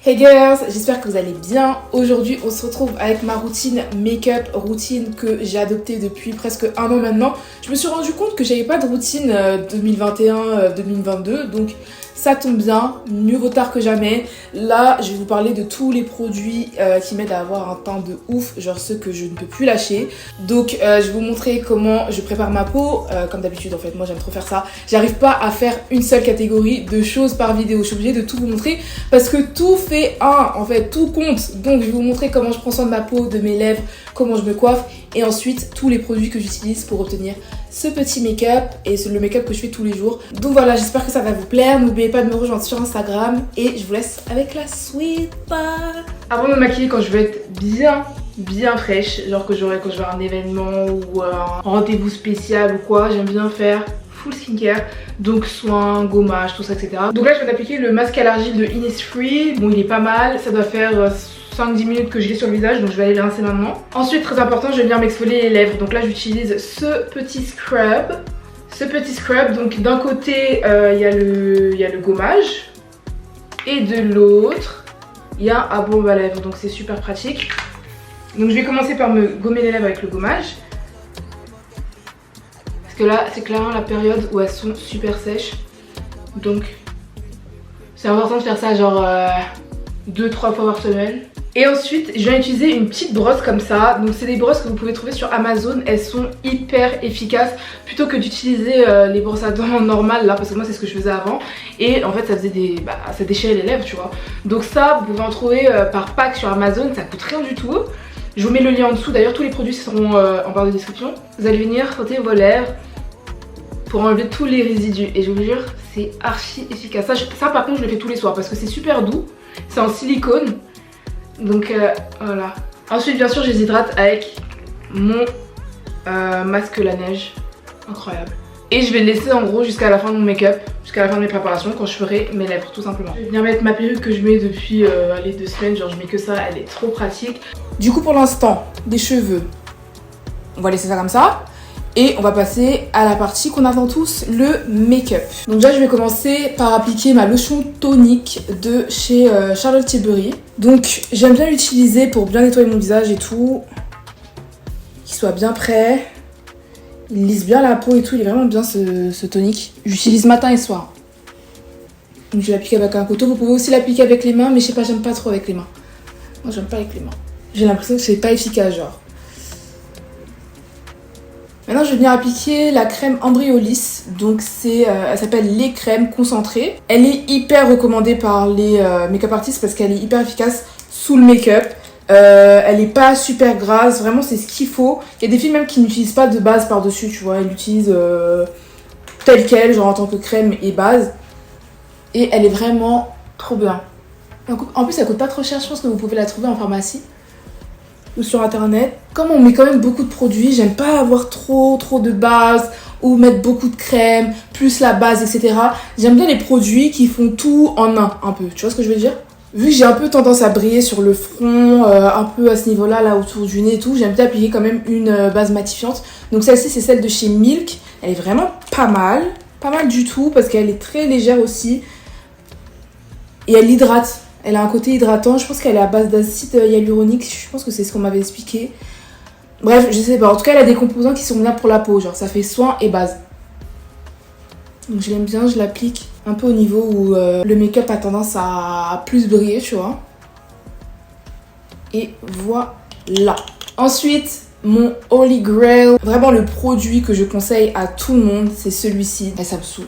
Hey girls, j'espère que vous allez bien. Aujourd'hui, on se retrouve avec ma routine make-up, routine que j'ai adoptée depuis presque un an maintenant. Je me suis rendu compte que j'avais pas de routine 2021-2022, donc ça tombe bien, mieux vaut tard que jamais. Là, je vais vous parler de tous les produits qui m'aident à avoir un teint de ouf, genre ceux que je ne peux plus lâcher. Donc, je vais vous montrer comment je prépare ma peau. Comme d'habitude, en fait, moi j'aime trop faire ça. J'arrive pas à faire une seule catégorie de choses par vidéo. Je suis obligée de tout vous montrer parce que tout fait un, en fait, tout compte. Donc, je vais vous montrer comment je prends soin de ma peau, de mes lèvres, comment je me coiffe et ensuite tous les produits que j'utilise pour obtenir ce petit make-up et le make-up que je fais tous les jours. Donc voilà, j'espère que ça va vous plaire. N'oubliez pas de me rejoindre sur Instagram et je vous laisse avec la suite. Avant de me maquiller, quand je veux être bien fraîche, genre quand je vais avoir un événement ou un rendez-vous spécial ou quoi, j'aime bien faire full skincare, donc soins, gommage, tout ça, etc. Donc là, je vais appliquer le masque à l'argile de Innisfree. Bon, il est pas mal, ça doit faire 5-10 minutes que je l'ai sur le visage, donc je vais aller le rincer maintenant. Ensuite, très important, je vais venir m'exfolier les lèvres. Donc là, j'utilise ce petit scrub. Donc d'un côté, il y a le gommage. Et de l'autre, il y a un baume à lèvres. Donc c'est super pratique. Donc je vais commencer par me gommer les lèvres avec le gommage. Parce que là, c'est clairement la période où elles sont super sèches. Donc c'est important de faire ça genre 2-3 fois par semaine. Et ensuite, je viens utiliser une petite brosse comme ça. Donc c'est des brosses que vous pouvez trouver sur Amazon. Elles sont hyper efficaces. Plutôt que d'utiliser les brosses à dents normales là, parce que moi c'est ce que je faisais avant. Et en fait ça faisait ça déchirait les lèvres, tu vois. Donc ça, vous pouvez en trouver par pack sur Amazon. Ça coûte rien du tout. Je vous mets le lien en dessous. D'ailleurs tous les produits seront en barre de description. Vous allez venir frotter vos lèvres pour enlever tous les résidus. Et je vous jure, c'est archi efficace. Ça par contre je le fais tous les soirs parce que c'est super doux. C'est en silicone. Donc voilà. Ensuite bien sûr je les hydrate avec mon masque la neige. Incroyable. Et je vais le laisser en gros jusqu'à la fin de mon make-up, jusqu'à la fin de mes préparations quand je ferai mes lèvres tout simplement. Je vais venir mettre ma perruque que je mets depuis les 2 semaines, genre je mets que ça, elle est trop pratique. Du coup pour l'instant, des cheveux, on va laisser ça comme ça. Et on va passer à la partie qu'on attend tous, le make-up. Donc déjà je vais commencer par appliquer ma lotion tonique de chez Charlotte Tilbury. Donc j'aime bien l'utiliser pour bien nettoyer mon visage et tout. Qu'il soit bien prêt. Il lisse bien la peau et tout, il est vraiment bien ce tonique. J'utilise matin et soir. Donc je vais l'appliquer avec un couteau. Vous pouvez aussi l'appliquer avec les mains, mais je sais pas, j'aime pas trop avec les mains. Moi j'aime pas avec les mains. J'ai l'impression que c'est pas efficace genre. Maintenant je vais venir appliquer la crème Embryolisse, donc elle s'appelle Lait Crème Concentrée. Elle est hyper recommandée par les make-up artistes parce qu'elle est hyper efficace sous le make-up. Elle est pas super grasse, vraiment c'est ce qu'il faut. Il y a des filles même qui n'utilisent pas de base par dessus, tu vois, elles l'utilisent telle quelle, genre en tant que crème et base. Et elle est vraiment trop bien. En plus elle coûte pas trop cher, je pense que vous pouvez la trouver en pharmacie ou sur internet. Comme on met quand même beaucoup de produits, j'aime pas avoir trop de base ou mettre beaucoup de crème, plus la base, etc. J'aime bien les produits qui font tout en un peu, tu vois ce que je veux dire? Vu que j'ai un peu tendance à briller sur le front, un peu à ce niveau-là, là autour du nez et tout, j'aime bien appliquer quand même une base matifiante. Donc celle-ci c'est celle de chez Milk, elle est vraiment pas mal du tout parce qu'elle est très légère aussi. Et elle hydrate. Elle a un côté hydratant, je pense qu'elle est à base d'acide hyaluronique, je pense que c'est ce qu'on m'avait expliqué. Bref, je sais pas, en tout cas elle a des composants qui sont bien pour la peau, genre ça fait soin et base. Donc je l'aime bien, je l'applique un peu au niveau où le make-up a tendance à plus briller, tu vois. Et voilà. Ensuite, mon Holy Grail, vraiment le produit que je conseille à tout le monde, c'est celui-ci. Et ça me saoule.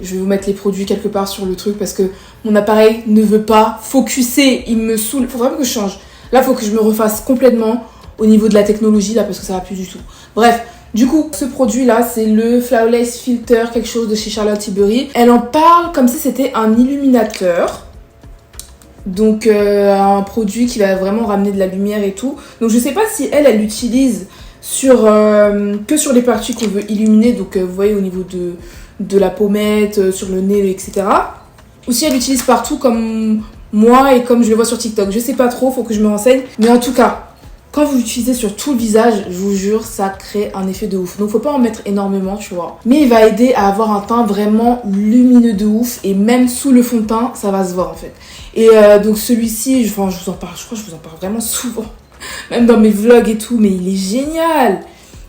Je vais vous mettre les produits quelque part sur le truc parce que mon appareil ne veut pas focuser, il me saoule. Faut vraiment que je change. Là, faut que je me refasse complètement au niveau de la technologie là parce que ça va plus du tout. Bref, du coup, ce produit là, c'est le Flawless Filter, quelque chose de chez Charlotte Tilbury. Elle en parle comme si c'était un illuminateur. Donc un produit qui va vraiment ramener de la lumière et tout. Donc je sais pas si elle l'utilise que sur les parties qu'on veut illuminer. Donc vous voyez au niveau de la pommette, sur le nez, etc. Ou si elle l'utilise partout comme moi et comme je le vois sur TikTok. Je sais pas trop, faut que je me renseigne. Mais en tout cas, Quand vous l'utilisez sur tout le visage, je vous jure, ça crée un effet de ouf. Donc faut pas en mettre énormément, tu vois. Mais il va aider à avoir un teint vraiment lumineux de ouf. Et même sous le fond de teint, ça va se voir en fait. Et donc celui-ci, je vous en parle, je crois que je vous en parle vraiment souvent. Même dans mes vlogs et tout, mais il est génial.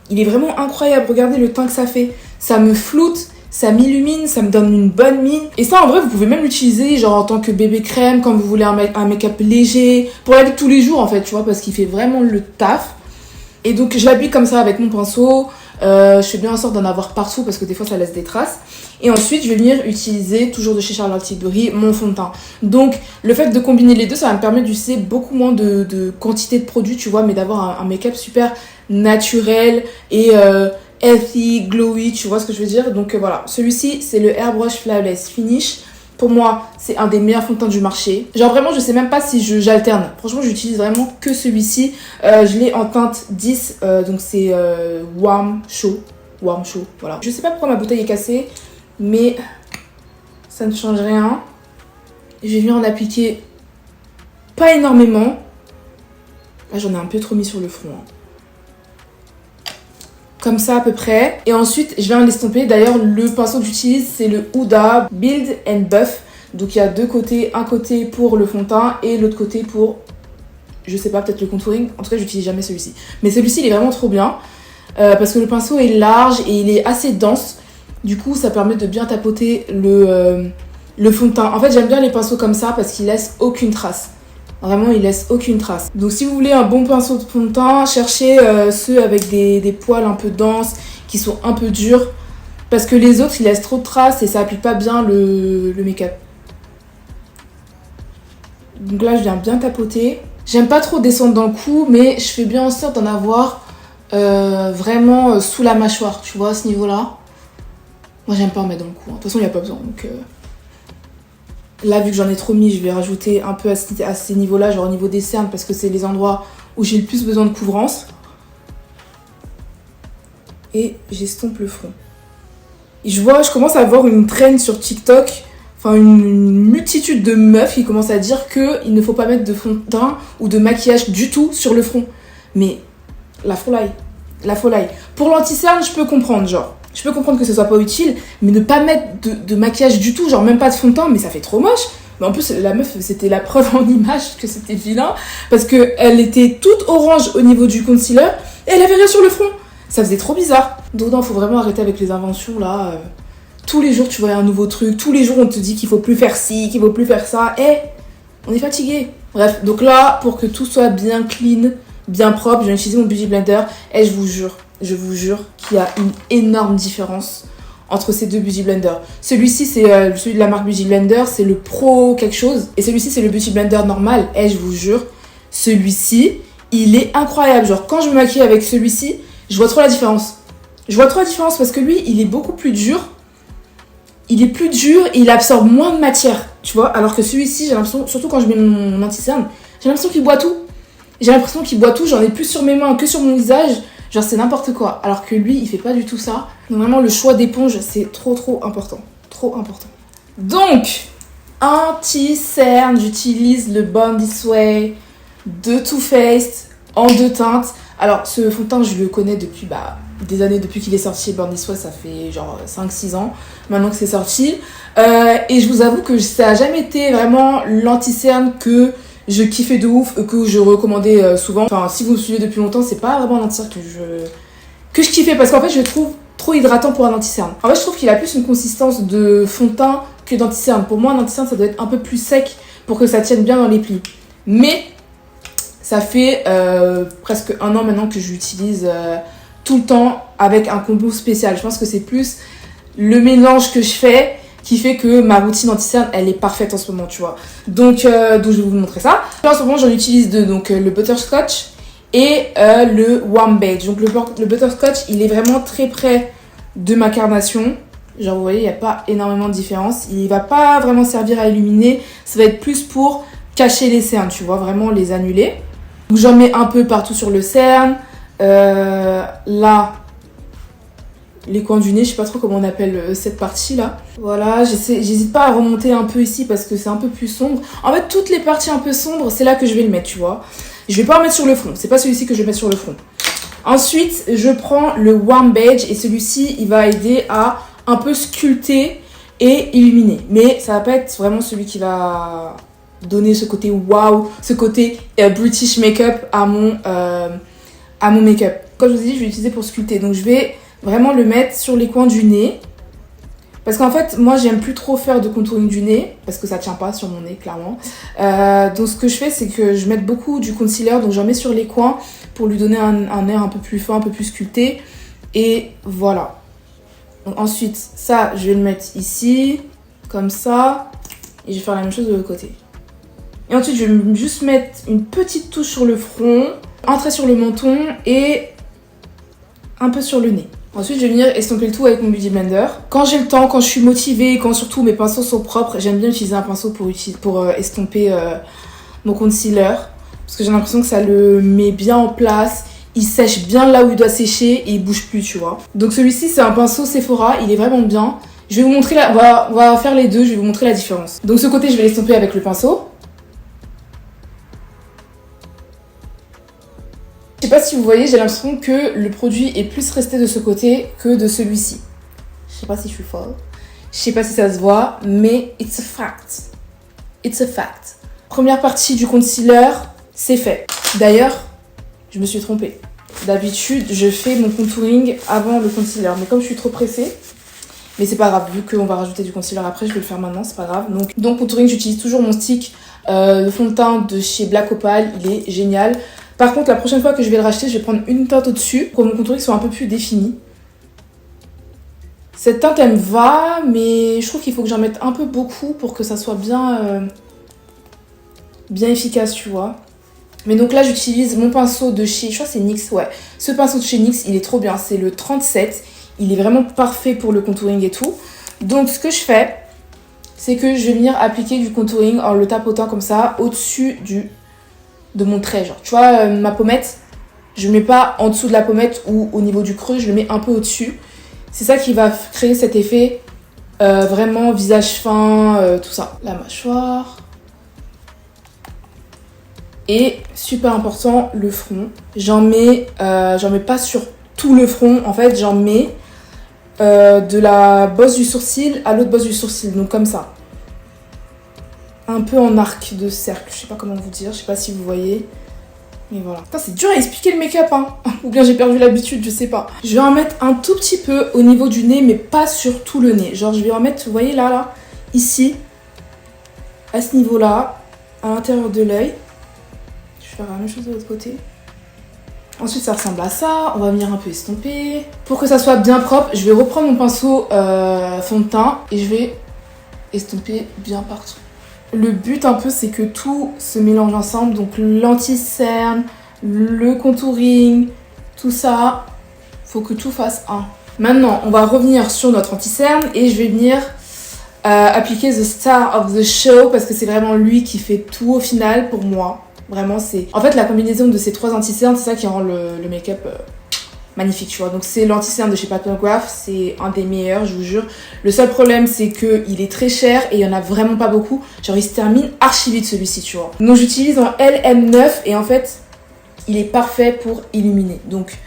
Il est vraiment incroyable. Regardez le teint que ça fait. Ça me floute. Ça m'illumine, ça me donne une bonne mine. Et ça, en vrai, vous pouvez même l'utiliser genre en tant que bébé crème, quand vous voulez un make-up léger, pour la vie de tous les jours, en fait, tu vois, parce qu'il fait vraiment le taf. Et donc, je l'applique comme ça avec mon pinceau. Je fais bien en sorte d'en avoir partout, parce que des fois, ça laisse des traces. Et ensuite, je vais venir utiliser, toujours de chez Charlotte Tilbury, mon fond de teint. Donc, le fait de combiner les deux, ça va me permettre d'utiliser beaucoup moins de quantité de produits, tu vois, mais d'avoir un make-up super naturel et... healthy, glowy, tu vois ce que je veux dire. Donc voilà, celui-ci c'est le Airbrush Flawless Finish. Pour moi, c'est un des meilleurs fonds de teint du marché. Genre vraiment, je sais même pas si j'alterne. Franchement, j'utilise vraiment que celui-ci. Je l'ai en teinte 10, donc c'est Warm Show. Warm Show, voilà. Je sais pas pourquoi ma bouteille est cassée, mais ça ne change rien. Je vais venir en appliquer pas énormément. Là, j'en ai un peu trop mis sur le front, hein. Comme ça à peu près. Et ensuite, je viens l'estomper. D'ailleurs, le pinceau que j'utilise, c'est le Huda Build and Buff. Donc, il y a deux côtés. Un côté pour le fond de teint et l'autre côté pour, je sais pas, peut-être le contouring. En tout cas, j'utilise jamais celui-ci. Mais celui-ci, il est vraiment trop bien. Parce que le pinceau est large et il est assez dense. Du coup, ça permet de bien tapoter le fond de teint. En fait, j'aime bien les pinceaux comme ça parce qu'ils laissent aucune trace. Vraiment, il laisse aucune trace. Donc si vous voulez un bon pinceau de fond de teint, cherchez ceux avec des poils un peu denses, qui sont un peu durs. Parce que les autres, ils laissent trop de traces et ça applique pas bien le make-up. Donc là, je viens bien tapoter. J'aime pas trop descendre dans le cou, mais je fais bien en sorte d'en avoir vraiment sous la mâchoire, tu vois, à ce niveau-là. Moi, j'aime pas en mettre dans le cou, hein. De toute façon, il n'y a pas besoin, donc... Là, vu que j'en ai trop mis, je vais rajouter un peu à ces niveaux-là, genre au niveau des cernes, parce que c'est les endroits où j'ai le plus besoin de couvrance. Et j'estompe le front. Et je commence à voir une traîne sur TikTok, enfin une multitude de meufs qui commencent à dire qu'il ne faut pas mettre de fond de teint ou de maquillage du tout sur le front. Mais la folie. Pour l'anti-cerne, je peux comprendre, genre. Je peux comprendre que ce soit pas utile, mais ne pas mettre de maquillage du tout, genre même pas de fond de teint, mais ça fait trop moche. Mais en plus, la meuf, c'était la preuve en image que c'était vilain, parce qu'elle était toute orange au niveau du concealer, et elle avait rien sur le front. Ça faisait trop bizarre. Donc non, faut vraiment arrêter avec les inventions, là. Tous les jours, tu vois un nouveau truc. Tous les jours, on te dit qu'il faut plus faire ci, qu'il faut plus faire ça. Et on est fatigué. Bref, donc là, pour que tout soit bien clean, bien propre, je vais utiliser mon Beauty Blender, et je vous jure qu'il y a une énorme différence entre ces deux Beauty Blender. Celui-ci, c'est celui de la marque Beauty Blender, c'est le Pro quelque chose. Et celui-ci, c'est le Beauty Blender normal. Et je vous jure, celui-ci, il est incroyable. Genre, quand je me maquille avec celui-ci, je vois trop la différence. Parce que lui, il est beaucoup plus dur. Il est plus dur et il absorbe moins de matière. Tu vois, alors que celui-ci, j'ai l'impression, surtout quand je mets mon anti-cerne, j'ai l'impression qu'il boit tout. J'en ai plus sur mes mains que sur mon visage. Genre c'est n'importe quoi, alors que lui il fait pas du tout ça. Donc vraiment le choix d'éponge c'est trop important, trop important. Donc anti-cerne, j'utilise le Born This Way de Too Faced en 2 teintes. Alors ce fond de teint je le connais depuis des années, depuis qu'il est sorti. Born This Way ça fait genre 5-6 ans maintenant que c'est sorti. Et je vous avoue que ça a jamais été vraiment l'anti-cerne que je kiffais de ouf, que je recommandais souvent. Enfin, si vous me suivez depuis longtemps, c'est pas vraiment un anti-cerne que je kiffais, parce qu'en fait, je le trouve trop hydratant pour un anti-cerne. En fait, je trouve qu'il a plus une consistance de fond de teint que d'anti-cerne. Pour moi, un anti-cerne, ça doit être un peu plus sec pour que ça tienne bien dans les plis. Mais ça fait presque 1 an maintenant que j'utilise tout le temps avec un combo spécial. Je pense que c'est plus le mélange que je fais qui fait que ma routine anti-cerne, elle est parfaite en ce moment, tu vois. Donc je vais vous montrer ça. En ce moment, j'en utilise 2, donc le Butterscotch et le Warm Beige. Donc le Butterscotch, il est vraiment très près de ma carnation. Genre, vous voyez, il n'y a pas énormément de différence. Il va pas vraiment servir à illuminer. Ça va être plus pour cacher les cernes, tu vois, vraiment les annuler. Donc j'en mets un peu partout sur le cerne. Là, les coins du nez, je sais pas trop comment on appelle cette partie là. Voilà, j'hésite pas à remonter un peu ici parce que c'est un peu plus sombre. En fait, toutes les parties un peu sombres, c'est là que je vais le mettre, tu vois. Je vais pas en mettre sur le front. C'est pas celui-ci que je vais mettre sur le front. Ensuite, je prends le Warm Beige et celui-ci, il va aider à un peu sculpter et illuminer. Mais ça va pas être vraiment celui qui va donner ce côté wow, ce côté British make-up à mon make-up. Comme je vous ai dit, je vais l'utiliser pour sculpter. Donc je vais vraiment le mettre sur les coins du nez. Parce qu'en fait, moi, j'aime plus trop faire de contouring du nez, parce que ça tient pas sur mon nez, clairement. Donc, ce que je fais, c'est que je mets beaucoup du concealer, donc j'en mets sur les coins pour lui donner un air un peu plus fin, un peu plus sculpté. Et voilà. Donc, ensuite, ça, je vais le mettre ici, comme ça. Et je vais faire la même chose de l'autre côté. Et ensuite, je vais juste mettre une petite touche sur le front, un trait sur le menton et un peu sur le nez. Ensuite, je vais venir estomper le tout avec mon Beauty Blender. Quand j'ai le temps, quand je suis motivée, quand surtout mes pinceaux sont propres, j'aime bien utiliser un pinceau pour estomper mon concealer. Parce que j'ai l'impression que ça le met bien en place. Il sèche bien là où il doit sécher et il bouge plus, tu vois. Donc celui-ci, c'est un pinceau Sephora. Il est vraiment bien. Je vais vous montrer, on va faire les deux, je vais vous montrer la différence. Donc ce côté, je vais l'estomper avec le pinceau. Je sais pas si vous voyez, j'ai l'impression que le produit est plus resté de ce côté que de celui-ci. Je sais pas si je suis folle. Je sais pas si ça se voit, mais it's a fact. It's a fact. Première partie du concealer, c'est fait. D'ailleurs, je me suis trompée. D'habitude, je fais mon contouring avant le concealer. Mais comme je suis trop pressée, mais c'est pas grave, vu qu'on va rajouter du concealer après, je vais le faire maintenant, c'est pas grave. Donc contouring, j'utilise toujours mon stick de fond de teint de chez Black Opal. Il est génial. Par contre, la prochaine fois que je vais le racheter, je vais prendre une teinte au-dessus pour que mon contouring soit un peu plus défini. Cette teinte, elle me va, mais je trouve qu'il faut que j'en mette un peu beaucoup pour que ça soit bien efficace, tu vois. Mais donc là, j'utilise mon pinceau de chez, je crois que c'est NYX, ouais. Ce pinceau de chez NYX, il est trop bien, c'est le 37. Il est vraiment parfait pour le contouring et tout. Donc, ce que je fais, c'est que je vais venir appliquer du contouring en le tapotant comme ça, au-dessus de mon trait, genre tu vois ma pommette, je mets pas en dessous de la pommette ou au niveau du creux, je le mets un peu au-dessus. C'est ça qui va créer cet effet vraiment visage fin, tout ça. La mâchoire. Et super important, le front. J'en mets pas sur tout le front, en fait j'en mets de la bosse du sourcil à l'autre bosse du sourcil, donc comme ça. Un peu en arc de cercle, je sais pas comment vous dire, je sais pas si vous voyez. Mais voilà. Putain, c'est dur à expliquer le make-up, hein. Ou bien j'ai perdu l'habitude, je sais pas. Je vais en mettre un tout petit peu au niveau du nez, mais pas sur tout le nez. Genre, je vais en mettre, vous voyez là, ici, à ce niveau-là, à l'intérieur de l'œil. Je vais faire la même chose de l'autre côté. Ensuite, ça ressemble à ça. On va venir un peu estomper. Pour que ça soit bien propre, je vais reprendre mon pinceau fond de teint et je vais estomper bien partout. Le but un peu, c'est que tout se mélange ensemble, donc l'anti-cerne, le contouring, tout ça, faut que tout fasse un. Maintenant, on va revenir sur notre anti-cerne et je vais venir appliquer The Star of the Show parce que c'est vraiment lui qui fait tout au final pour moi. Vraiment, c'est... En fait, la combinaison de ces trois anti-cernes, c'est ça qui rend le make-up magnifique, tu vois. Donc c'est l'anti-cerne de chez Pat McGrath, c'est un des meilleurs, je vous jure. Le seul problème, c'est qu'il est très cher et il y en a vraiment pas beaucoup. Genre, il se termine archi vite celui-ci, tu vois. Donc j'utilise en LM9 et en fait, il est parfait pour illuminer. Donc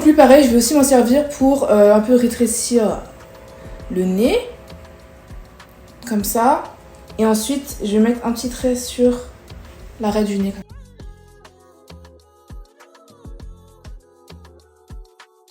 lui, pareil, je vais aussi m'en servir pour un peu rétrécir le nez. Comme ça. Et ensuite, je vais mettre un petit trait sur l'arrêt du nez.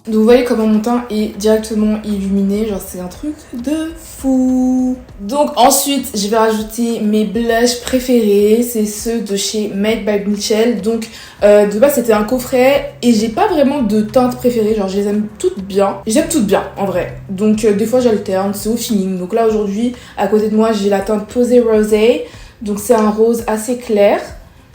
Donc vous voyez comment mon teint est directement illuminé, genre c'est un truc de fou. Donc ensuite je vais rajouter mes blushs préférés, c'est ceux de chez Made by Mitchell. Donc de base c'était un coffret et j'ai pas vraiment de teinte préférée, genre je les aime toutes bien. J'aime toutes bien en vrai, donc des fois j'alterne, c'est au feeling. Donc là aujourd'hui à côté de moi j'ai la teinte Posé Rosé, donc c'est un rose assez clair,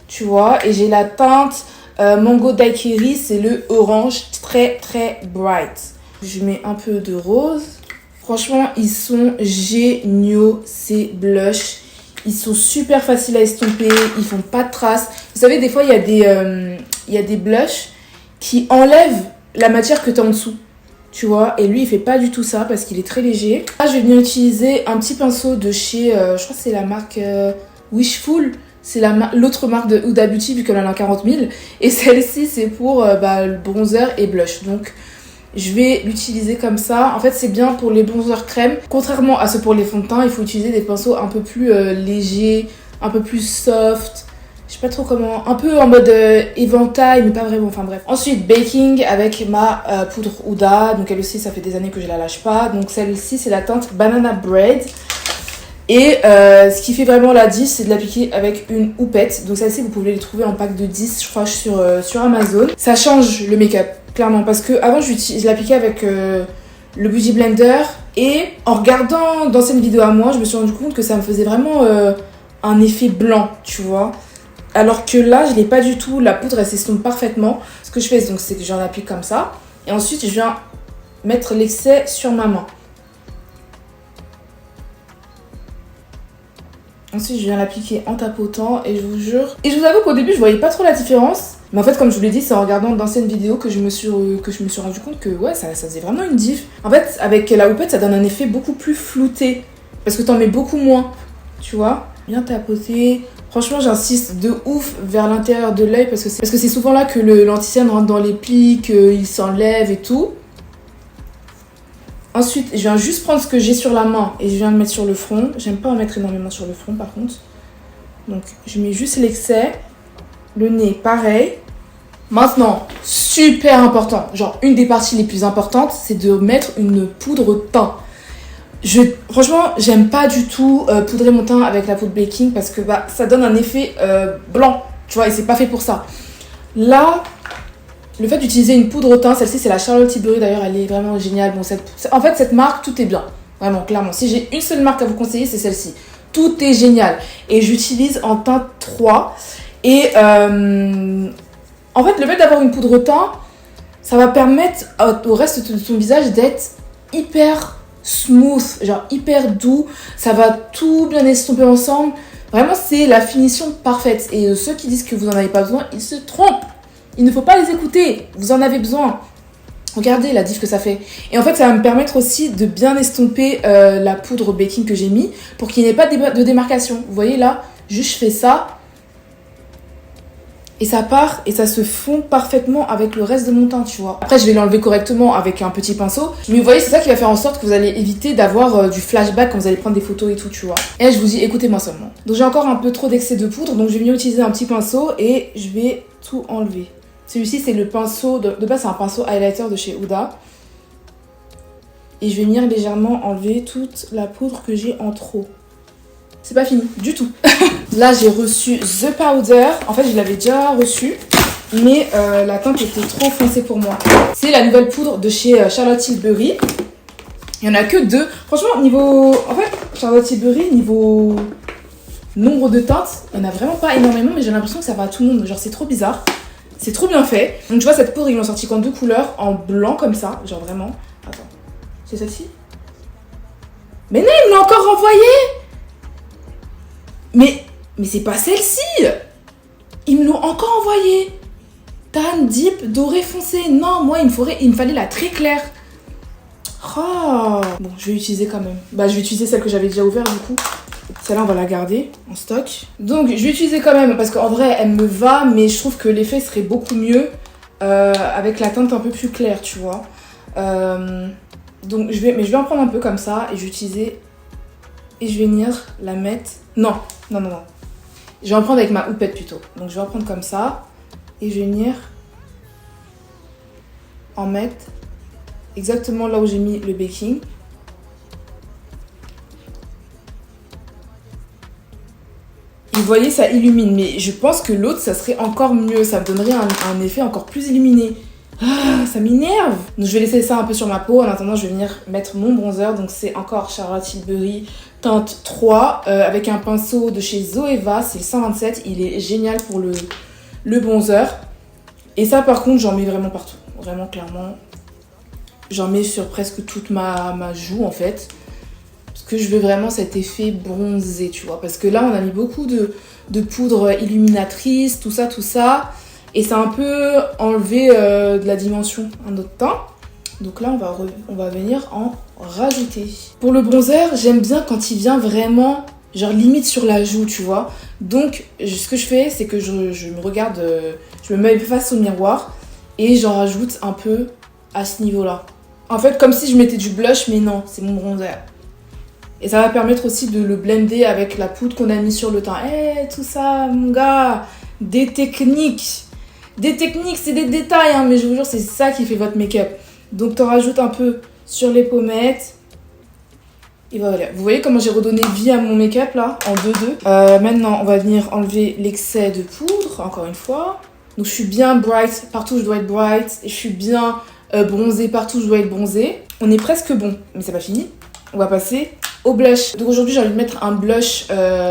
tu vois. Et j'ai la teinte Mango Daiquiri, c'est le orange très très bright. Je mets un peu de rose. Franchement, ils sont géniaux ces blushs. Ils sont super faciles à estomper, ils font pas de traces. Vous savez, des fois, il y a des blushs qui enlèvent la matière que tu as en dessous. Tu vois, et lui, il fait pas du tout ça parce qu'il est très léger. Là, je vais venir utiliser un petit pinceau de chez, je crois que c'est la marque Wishful. C'est l'autre marque de Huda Beauty vu qu'elle en a 40 000. Et celle-ci, c'est pour le bronzer et blush. Donc, je vais l'utiliser comme ça. En fait, c'est bien pour les bronzers crème. Contrairement à ceux pour les fonds de teint, il faut utiliser des pinceaux un peu plus légers, un peu plus soft. Je sais pas trop comment. Un peu en mode éventail, mais pas vraiment. Enfin bref. Ensuite, baking avec ma poudre Huda. Donc, elle aussi, ça fait des années que je la lâche pas. Donc, celle-ci, c'est la teinte Banana Bread. Et ce qui fait vraiment la 10, c'est de l'appliquer avec une houppette. Donc celle-ci, vous pouvez les trouver en pack de 10, je crois, sur Amazon. Ça change le make-up, clairement. Parce que avant, je l'appliquais avec le Beauty Blender. Et en regardant d'anciennes vidéos à moi, je me suis rendu compte que ça me faisait vraiment un effet blanc, tu vois. Alors que là, je l'ai pas du tout. La poudre, elle s'estompe parfaitement. Ce que je fais, donc, c'est que j'en applique comme ça. Et ensuite, je viens mettre l'excès sur ma main. Ensuite, je viens l'appliquer en tapotant et je vous jure... Et je vous avoue qu'au début, je voyais pas trop la différence. Mais en fait, comme je vous l'ai dit, c'est en regardant d'anciennes vidéos que je me suis rendu compte que ouais, ça faisait vraiment une diff. En fait, avec la houppette, ça donne un effet beaucoup plus flouté. Parce que t'en mets beaucoup moins, tu vois. Bien tapoter. Franchement, j'insiste de ouf vers l'intérieur de l'œil parce que c'est souvent là que l'anti-cerne rentre dans les plis, qu'il s'enlève et tout. Ensuite, je viens juste prendre ce que j'ai sur la main et je viens le mettre sur le front. J'aime pas en mettre énormément sur le front par contre. Donc, je mets juste l'excès. Le nez, pareil. Maintenant, super important, genre une des parties les plus importantes, c'est de mettre une poudre teint. Franchement, j'aime pas du tout poudrer mon teint avec la poudre baking parce que ça donne un effet blanc, tu vois, et c'est pas fait pour ça. Là... Le fait d'utiliser une poudre teint, celle-ci c'est la Charlotte Tilbury d'ailleurs, elle est vraiment géniale. Bon, en fait, cette marque, tout est bien. Vraiment, clairement. Si j'ai une seule marque à vous conseiller, c'est celle-ci. Tout est génial. Et j'utilise en teint 3. Et en fait, le fait d'avoir une poudre teint, ça va permettre au reste de ton visage d'être hyper smooth, genre hyper doux. Ça va tout bien estomper ensemble. Vraiment, c'est la finition parfaite. Et ceux qui disent que vous n'en avez pas besoin, ils se trompent. Il ne faut pas les écouter, vous en avez besoin. Regardez la diff que ça fait. Et en fait, ça va me permettre aussi de bien estomper la poudre baking que j'ai mis pour qu'il n'y ait pas de démarcation. Vous voyez là, juste je fais ça. Et ça part et ça se fond parfaitement avec le reste de mon teint, tu vois. Après, je vais l'enlever correctement avec un petit pinceau. Mais vous voyez, c'est ça qui va faire en sorte que vous allez éviter d'avoir du flashback quand vous allez prendre des photos et tout, tu vois. Et là, je vous dis, écoutez-moi seulement. Donc, j'ai encore un peu trop d'excès de poudre. Donc, je vais venir utiliser un petit pinceau et je vais tout enlever. Celui-ci, c'est le pinceau, de base, c'est un pinceau highlighter de chez Huda. Et je vais venir légèrement enlever toute la poudre que j'ai en trop. C'est pas fini, du tout. Là, j'ai reçu The Powder. En fait, je l'avais déjà reçu, mais la teinte était trop foncée pour moi. C'est la nouvelle poudre de chez Charlotte Tilbury. Il n'y en a que 2. Franchement, En fait, Charlotte Tilbury, niveau nombre de teintes, il n'y en a vraiment pas énormément, mais j'ai l'impression que ça va à tout le monde. Genre, c'est trop bizarre. C'est trop bien fait. Donc tu vois, cette poudre, ils l'ont sorti qu'en 2 couleurs, en blanc comme ça. Genre vraiment. Attends. C'est celle-ci? Mais non, ils me l'ont encore renvoyé! Mais c'est pas celle-ci! Ils me l'ont encore envoyé. Tan, deep, doré foncé. Non, moi, il me fallait la très claire. Oh. Bon, je vais utiliser quand même. Je vais utiliser celle que j'avais déjà ouverte du coup. Celle-là, on va la garder en stock. Donc, je vais utiliser quand même parce qu'en vrai, elle me va, mais je trouve que l'effet serait beaucoup mieux avec la teinte un peu plus claire, tu vois. Donc, je vais en prendre un peu comme ça et je vais utiliser et je vais venir la mettre... Non. Je vais en prendre avec ma houppette plutôt. Donc, je vais en prendre comme ça et je vais venir en mettre exactement là où j'ai mis le baking. Vous voyez, ça illumine, mais je pense que l'autre, ça serait encore mieux. Ça me donnerait un effet encore plus illuminé. Ah, ça m'énerve. Donc je vais laisser ça un peu sur ma peau. En attendant, je vais venir mettre mon bronzer. Donc c'est encore Charlotte Tilbury teinte 3 avec un pinceau de chez Zoeva. C'est le 127. Il est génial pour le bronzer. Et ça, par contre, j'en mets vraiment partout. Vraiment, clairement. J'en mets sur presque toute ma joue, en fait. Que je veux vraiment cet effet bronzé, tu vois. Parce que là, on a mis beaucoup de poudre illuminatrice, tout ça. Et ça a un peu enlevé de la dimension à notre teint. Donc là, on va venir en rajouter. Pour le bronzer, j'aime bien quand il vient vraiment genre limite sur la joue, tu vois. Donc ce que je fais, c'est que je me regarde, je me mets face au miroir et j'en rajoute un peu à ce niveau-là. En fait, comme si je mettais du blush, mais non, c'est mon bronzer. Et ça va permettre aussi de le blender avec la poudre qu'on a mis sur le teint. Tout ça, mon gars, des techniques. Des techniques, c'est des détails, hein, mais je vous jure, c'est ça qui fait votre make-up. Donc, t'en rajoutes un peu sur les pommettes. Et voilà. Vous voyez comment j'ai redonné vie à mon make-up, là, en 2-2. Maintenant, on va venir enlever l'excès de poudre, encore une fois. Donc, je suis bien bright, partout je dois être bright. Et je suis bien bronzée, partout je dois être bronzée. On est presque bon, mais c'est pas fini. On va passer au blush. Donc aujourd'hui j'ai envie de mettre un blush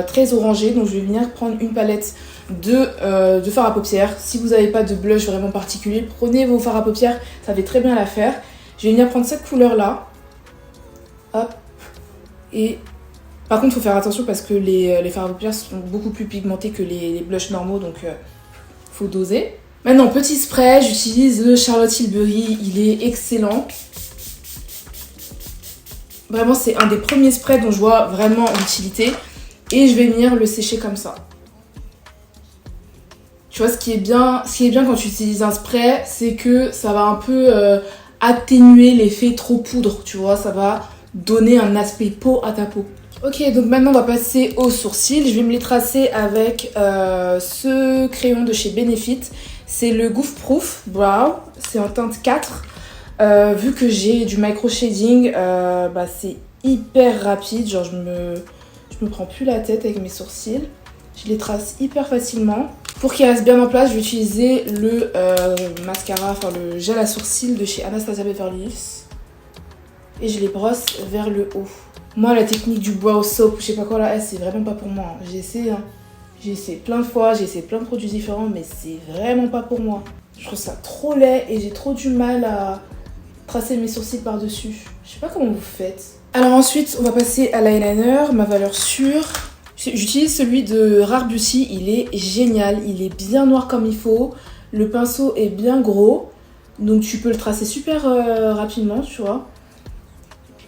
très orangé. Donc je vais venir prendre une palette de fard à paupières. Si vous n'avez pas de blush vraiment particulier, prenez vos fards à paupières, ça fait très bien l'affaire. Je vais venir prendre cette couleur là. Hop. Et par contre il faut faire attention parce que les fards à paupières sont beaucoup plus pigmentés que les blushs normaux. Donc faut doser. Maintenant petit spray, j'utilise le Charlotte Tilbury. Il est excellent. Vraiment, c'est un des premiers sprays dont je vois vraiment l'utilité. Et je vais venir le sécher comme ça. Tu vois, ce qui est bien quand tu utilises un spray, c'est que ça va un peu atténuer l'effet trop poudre. Tu vois, ça va donner un aspect peau à ta peau. Ok, donc maintenant on va passer aux sourcils. Je vais me les tracer avec ce crayon de chez Benefit. C'est le Goof Proof Brow. C'est en teinte 4. Vu que j'ai du micro shading, c'est hyper rapide. Genre je me prends plus la tête avec mes sourcils. Je les trace hyper facilement. Pour qu'ils restent bien en place, je vais utiliser le mascara, enfin le gel à sourcils de chez Anastasia Beverly Hills. Et je les brosse vers le haut. Moi la technique du brow soap, je sais pas quoi là, c'est vraiment pas pour moi. J'ai essayé, j'ai essayé plein de fois, j'ai essayé plein de produits différents, mais c'est vraiment pas pour moi. Je trouve ça trop laid et j'ai trop du mal à tracer mes sourcils par-dessus. Je sais pas comment vous faites. Alors ensuite, on va passer à l'eyeliner, ma valeur sûre. J'utilise celui de Rare Beauty, il est génial. Il est bien noir comme il faut. Le pinceau est bien gros. Donc tu peux le tracer super rapidement, tu vois.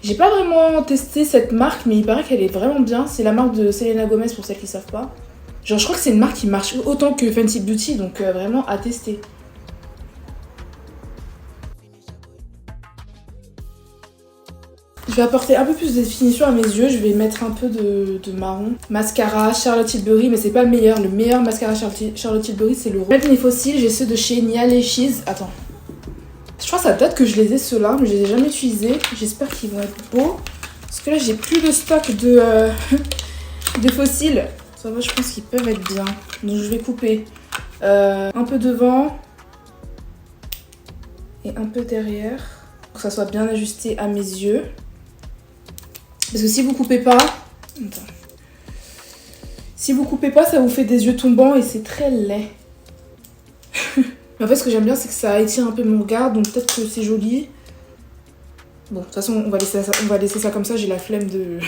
J'ai pas vraiment testé cette marque, mais il paraît qu'elle est vraiment bien. C'est la marque de Selena Gomez pour celles qui savent pas. Genre je crois que c'est une marque qui marche autant que Fenty Beauty, donc vraiment à tester. Je vais apporter un peu plus de définition à mes yeux, je vais mettre un peu de marron. Mascara Charlotte Tilbury, mais c'est pas le meilleur. Le meilleur mascara Charlotte Tilbury, c'est le Red Mes Fossiles. J'ai ceux de chez Nia Lechiz. Attends. Je crois que ça date que je les ai ceux-là, mais je les ai jamais utilisés. J'espère qu'ils vont être beaux. Parce que là, j'ai plus de stock de fossiles. Ça va, je pense qu'ils peuvent être bien. Donc je vais couper un peu devant et un peu derrière. Pour que ça soit bien ajusté à mes yeux. Parce que si vous coupez pas... Attends. Si vous coupez pas, ça vous fait des yeux tombants et c'est très laid. Mais en fait, ce que j'aime bien, c'est que ça étire un peu mon regard, donc peut-être que c'est joli. Bon, de toute façon, on va laisser ça comme ça. J'ai la flemme de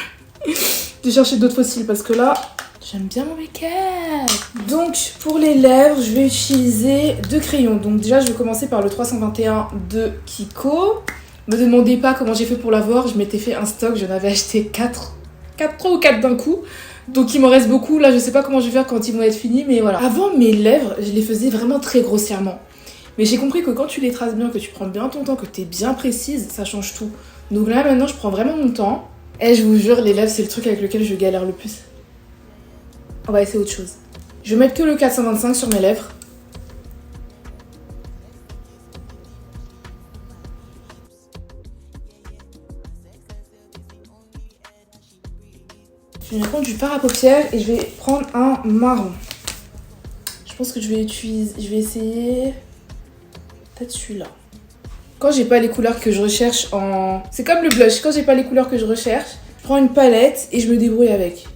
chercher d'autres fossiles parce que là, j'aime bien mon make-up. Donc, pour les lèvres, je vais utiliser 2 crayons. Donc déjà, je vais commencer par le 321 de Kiko. Me demandez pas comment j'ai fait pour l'avoir, je m'étais fait un stock, j'en avais acheté 3 ou 4 d'un coup. Donc il m'en reste beaucoup, là je sais pas comment je vais faire quand ils vont être finis, mais voilà. Avant mes lèvres, je les faisais vraiment très grossièrement. Mais j'ai compris que quand tu les traces bien, que tu prends bien ton temps, que t'es bien précise, ça change tout. Donc là maintenant je prends vraiment mon temps. Et je vous jure, les lèvres c'est le truc avec lequel je galère le plus. On va essayer autre chose. Je vais mettre que le 425 sur mes lèvres. Je vais prendre du fard à paupières et je vais prendre un marron. Je pense que je vais essayer peut-être celui-là. Quand j'ai pas les couleurs que je recherche en... C'est comme le blush, quand j'ai pas les couleurs que je recherche, je prends une palette et je me débrouille avec.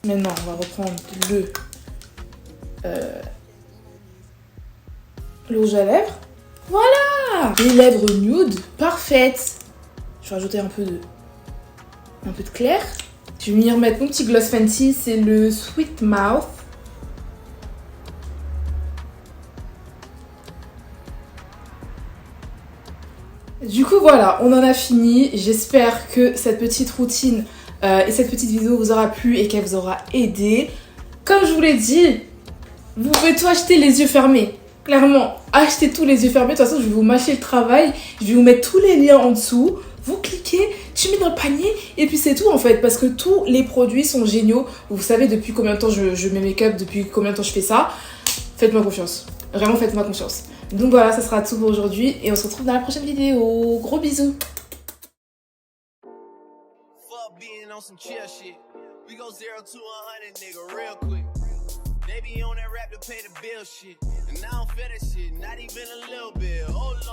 Maintenant, on va reprendre le rouge à lèvres. Voilà! Les lèvres nude, parfaites. Je vais rajouter un peu de clair. Je vais venir mettre mon petit gloss Fenty, c'est le Sweet Mouth. Du coup voilà, on en a fini. J'espère que cette petite routine et cette petite vidéo vous aura plu et qu'elle vous aura aidé. Comme je vous l'ai dit, vous pouvez tout acheter les yeux fermés. Clairement, achetez tous les yeux fermés. De toute façon, je vais vous mâcher le travail. Je vais vous mettre tous les liens en dessous. Vous cliquez, tu mets dans le panier et puis c'est tout en fait. Parce que tous les produits sont géniaux. Vous savez depuis combien de temps je mets make-up, depuis combien de temps je fais ça. Faites-moi confiance. Vraiment, faites-moi confiance. Donc voilà, ça sera tout pour aujourd'hui. Et on se retrouve dans la prochaine vidéo. Gros bisous. They be on that rap to pay the bill shit. And I don't feel that shit, not even a little bit. Oh Lord.